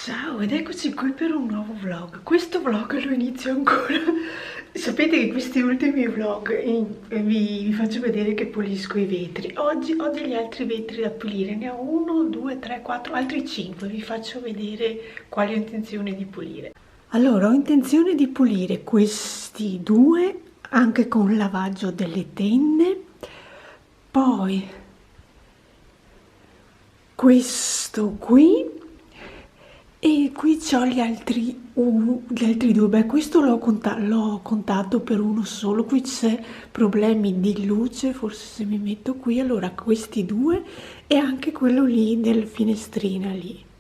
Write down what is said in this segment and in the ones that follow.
Ciao ed eccoci qui per un nuovo vlog. Questo vlog lo inizio ancora. Sapete che questi ultimi vlog vi faccio vedere che pulisco i vetri. Oggi ho degli altri vetri da pulire, ne ho 1, 2, 3, 4, altri 5. Vi faccio vedere quali ho intenzione di pulire. Allora, ho intenzione di pulire questi due anche con lavaggio delle tende, poi questo qui. E qui c'ho gli altri due. Beh, questo l'ho contato per uno solo. Qui c'è problemi di luce, forse se mi metto qui. Allora, questi due e anche quello lì del finestrina lì.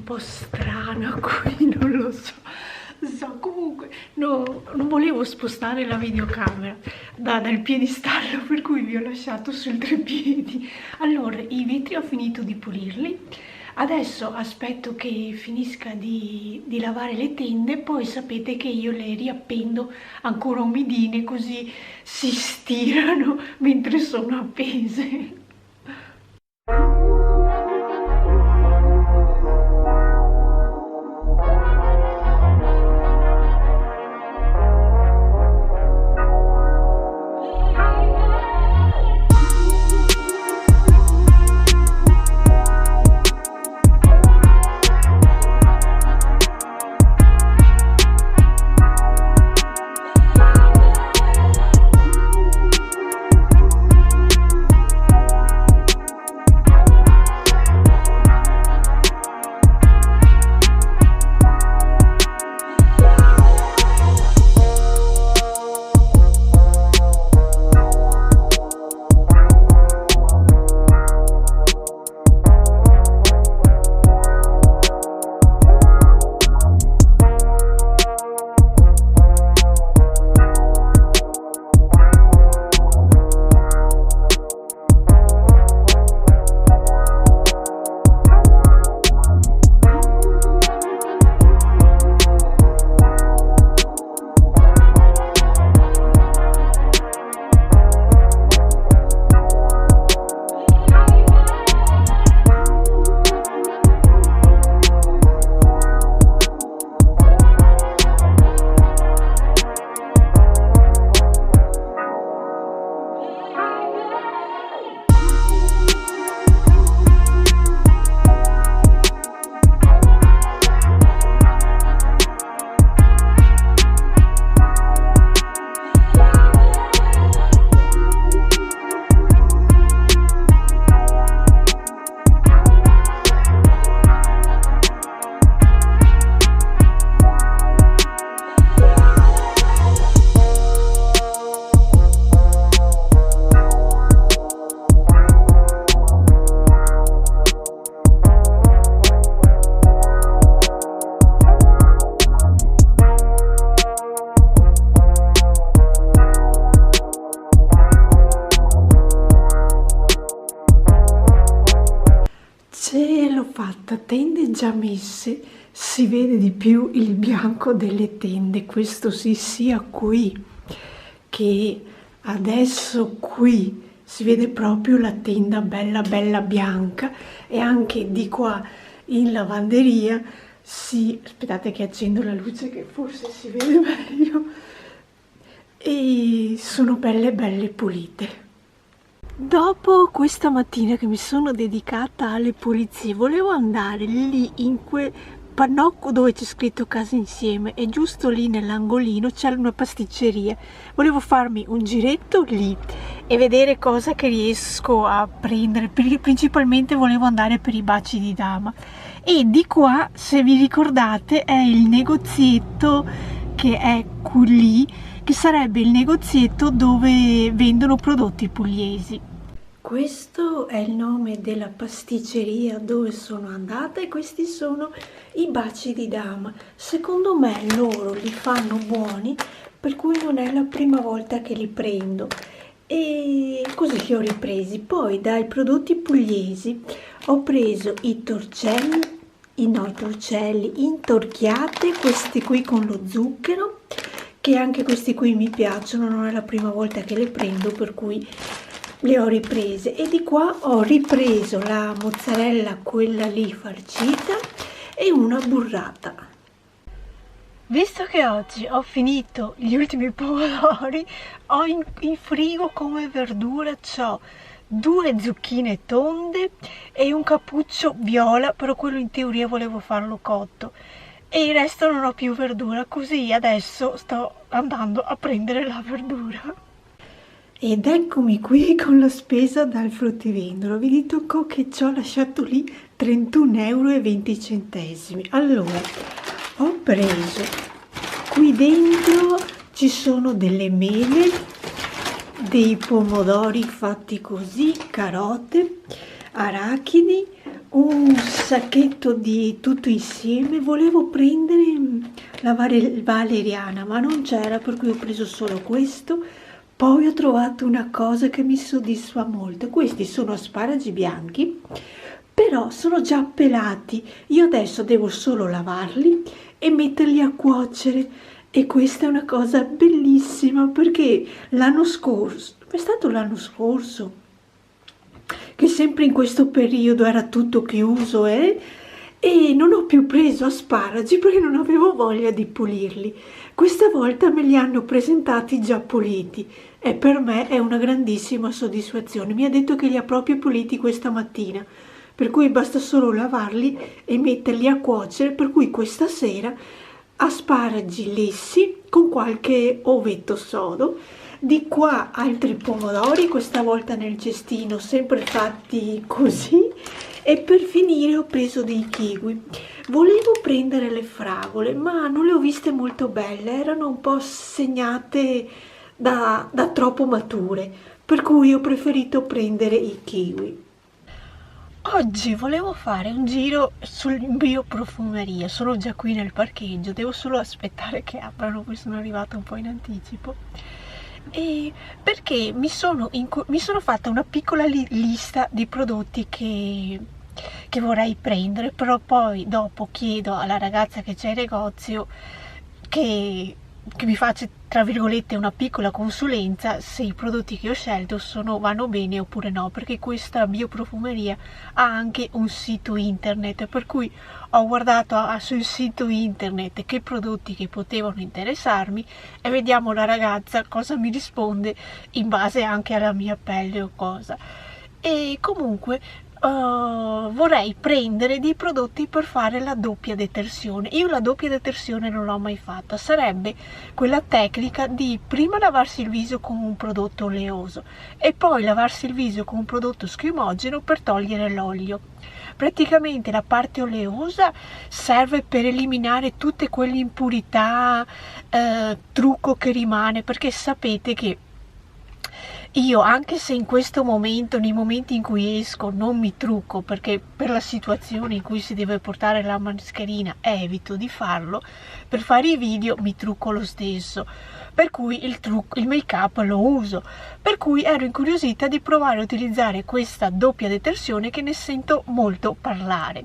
po' strana qui, non lo so. Comunque no, non volevo spostare la videocamera dal piedistallo, per cui vi ho lasciato sul treppiedi. Allora, i vetri ho finito di pulirli, adesso aspetto che finisca di lavare le tende, poi sapete che io le riappendo ancora umidine, così si stirano mentre sono appese. Ce l'ho fatta, tende già messe, si vede di più il bianco delle tende, questo sì, sia qui che adesso qui si vede proprio la tenda bella bella bianca, e anche di qua in lavanderia sì, aspettate che accendo la luce che forse si vede meglio, e sono belle belle pulite. Dopo questa mattina che mi sono dedicata alle pulizie, volevo andare lì in quel pannocco dove c'è scritto Casa Insieme, e giusto lì nell'angolino c'è una pasticceria. Volevo farmi un giretto lì e vedere cosa che riesco a prendere, principalmente volevo andare per i baci di dama. E di qua, se vi ricordate, è il negozietto che è lì, che sarebbe il negozietto dove vendono prodotti pugliesi. Questo è il nome della pasticceria dove sono andata, e questi sono i baci di dama. Secondo me loro li fanno buoni, per cui non è la prima volta che li prendo, e così li ho ripresi. Poi dai prodotti pugliesi ho preso i torcelli, i torcelli intorchiate, questi qui con lo zucchero, che anche questi qui mi piacciono, non è la prima volta che le prendo, per cui le ho riprese. E di qua ho ripreso la mozzarella, quella lì farcita, e una burrata. Visto che oggi ho finito gli ultimi pomodori, ho in frigo come verdura c'ho 2 zucchine tonde e un cappuccio viola, però quello in teoria volevo farlo cotto, e il resto non ho più verdura, così adesso sto andando a prendere la verdura. Ed eccomi qui con la spesa dal fruttivendolo. Vi dico che ci ho lasciato lì 31,20 €. Allora, ho preso, qui dentro ci sono delle mele, dei pomodori fatti così, carote, arachidi, un sacchetto di tutto insieme. Volevo prendere la valeriana, ma non c'era, per cui ho preso solo questo. Poi ho trovato una cosa che mi soddisfa molto. Questi sono asparagi bianchi, però sono già pelati. Io adesso devo solo lavarli e metterli a cuocere. E questa è una cosa bellissima, perché l'anno scorso, è stato l'anno scorso, che sempre in questo periodo era tutto chiuso, e non ho più preso asparagi perché non avevo voglia di pulirli. Questa volta me li hanno presentati già puliti e per me è una grandissima soddisfazione. Mi ha detto che li ha proprio puliti questa mattina, per cui basta solo lavarli e metterli a cuocere, per cui questa sera asparagi lessi con qualche ovetto sodo. Di qua altri pomodori, questa volta nel cestino, sempre fatti così. E per finire ho preso dei kiwi. Volevo prendere le fragole, ma non le ho viste molto belle, erano un po' segnate da troppo mature, per cui ho preferito prendere i kiwi. Oggi volevo fare un giro sul bioprofumeria, sono già qui nel parcheggio, devo solo aspettare che aprano, poi sono arrivata un po' in anticipo. E perché mi sono fatta una piccola lista di prodotti che vorrei prendere, però poi dopo chiedo alla ragazza che c'è in negozio che mi faccia, tra virgolette, una piccola consulenza se i prodotti che ho scelto vanno bene oppure no, perché questa bioprofumeria ha anche un sito internet, per cui ho guardato sul sito internet che prodotti che potevano interessarmi e vediamo la ragazza cosa mi risponde in base anche alla mia pelle o cosa. E comunque vorrei prendere dei prodotti per fare la doppia detersione. Io la doppia detersione non l'ho mai fatta, sarebbe quella tecnica di prima lavarsi il viso con un prodotto oleoso e poi lavarsi il viso con un prodotto schiumogeno per togliere l'olio. Praticamente la parte oleosa serve per eliminare tutte quelle impurità, trucco che rimane, perché sapete che io, anche se in questo momento, nei momenti in cui esco, non mi trucco perché per la situazione in cui si deve portare la mascherina evito di farlo, per fare i video mi trucco lo stesso, per cui il make up lo uso, per cui ero incuriosita di provare a utilizzare questa doppia detersione che ne sento molto parlare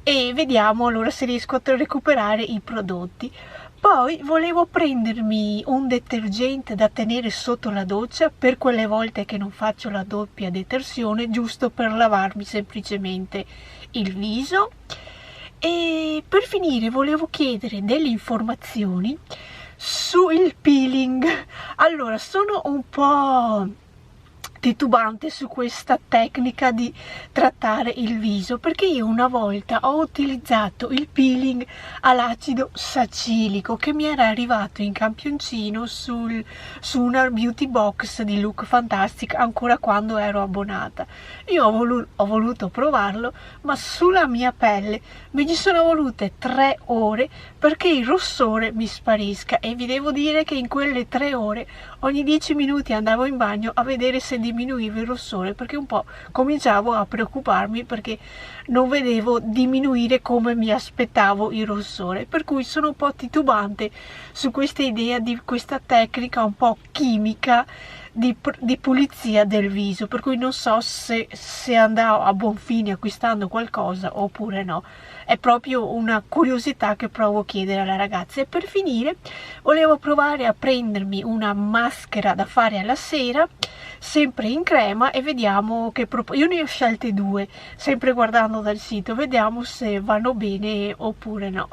e vediamo allora se riesco a recuperare i prodotti. Poi volevo prendermi un detergente da tenere sotto la doccia per quelle volte che non faccio la doppia detersione, giusto per lavarmi semplicemente il viso. E per finire volevo chiedere delle informazioni sul peeling. Allora, sono un po' titubante su questa tecnica di trattare il viso, perché io una volta ho utilizzato il peeling all'acido sacilico che mi era arrivato in campioncino su una beauty box di Look Fantastic ancora quando ero abbonata. Io ho voluto provarlo, ma sulla mia pelle mi ci sono volute 3 ore perché il rossore mi sparisca, e vi devo dire che in quelle 3 ore ogni 10 minuti andavo in bagno a vedere se diminuiva il rossore, perché un po' cominciavo a preoccuparmi perché non vedevo diminuire come mi aspettavo il rossore, per cui sono un po' titubante su questa idea di questa tecnica un po' chimica di pulizia del viso, per cui non so se andrò a buon fine acquistando qualcosa oppure no. È proprio una curiosità che provo a chiedere alla ragazza. E per finire volevo provare a prendermi una maschera da fare alla sera, sempre in crema, e vediamo che io ne ho scelte 2, sempre guardando dal sito, vediamo se vanno bene oppure no.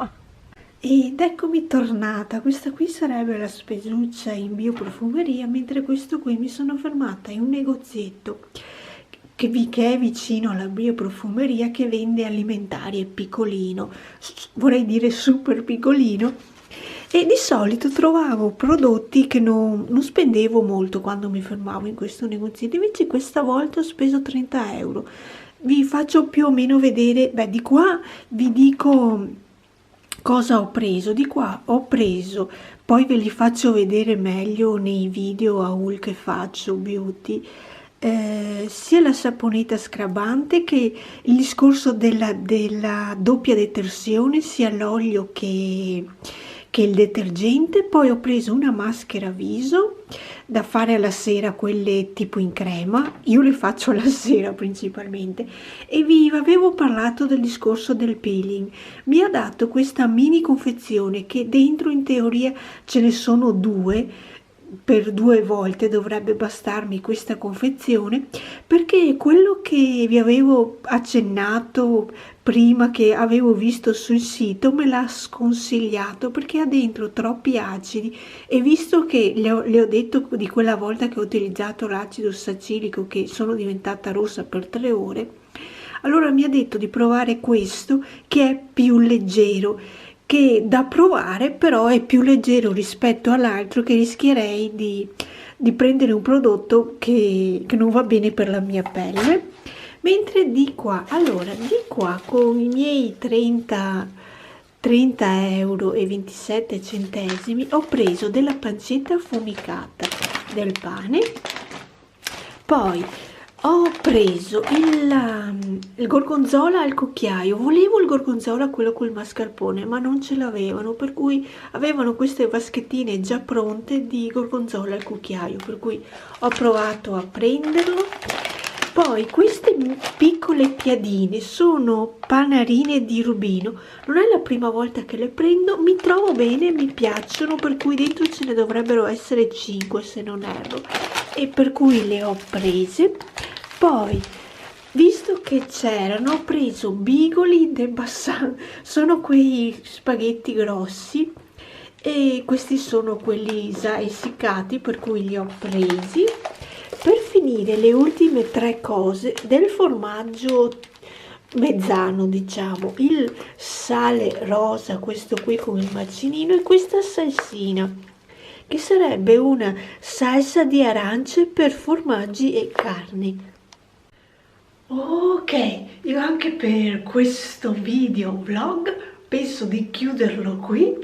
Ed eccomi tornata. Questa qui sarebbe la spesuccia in bioprofumeria, mentre questo qui mi sono fermata in un negozietto che è vicino alla bioprofumeria, che vende alimentari, è piccolino, vorrei dire super piccolino, e di solito trovavo prodotti che non spendevo molto quando mi fermavo in questo negozietto. Invece questa volta ho speso 30 euro. Vi faccio più o meno vedere, di qua vi dico cosa ho preso. Di qua ho preso, poi ve li faccio vedere meglio nei video haul che faccio beauty, sia la saponetta scrabante che il discorso della doppia detersione, sia l'olio che il detergente. Poi ho preso una maschera viso da fare alla sera, quelle tipo in crema, io le faccio alla sera principalmente, e vi avevo parlato del discorso del peeling. Mi ha dato questa mini confezione che dentro in teoria ce ne sono due, per 2 volte dovrebbe bastarmi questa confezione, perché quello che vi avevo accennato prima, che avevo visto sul sito, me l'ha sconsigliato perché ha dentro troppi acidi, e visto che le ho detto di quella volta che ho utilizzato l'acido sacilico che sono diventata rossa per 3 ore, allora mi ha detto di provare questo che è più leggero, che da provare, però è più leggero rispetto all'altro, che rischierei di prendere un prodotto che non va bene per la mia pelle. Mentre di qua, allora, di qua con i miei 30 euro e 27 centesimi ho preso della pancetta affumicata, del pane, poi ho preso il gorgonzola al cucchiaio. Volevo il gorgonzola quello col mascarpone, ma non ce l'avevano, per cui avevano queste vaschettine già pronte di gorgonzola al cucchiaio, per cui ho provato a prenderlo. Poi queste piccole piadine sono panarine di Rubino, non è la prima volta che le prendo, mi trovo bene, mi piacciono, per cui dentro ce ne dovrebbero essere 5 se non erro, e per cui le ho prese. Poi, visto che c'erano, ho preso Bigoli de Bassan, sono quei spaghetti grossi, e questi sono quelli già essiccati, per cui li ho presi. Per finire, le ultime 3 cose del formaggio mezzano, diciamo, il sale rosa, questo qui con il macinino, e questa salsina che sarebbe una salsa di arance per formaggi e carni. Ok, io anche per questo video vlog penso di chiuderlo qui.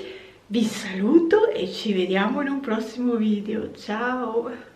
Vi saluto e ci vediamo in un prossimo video. Ciao!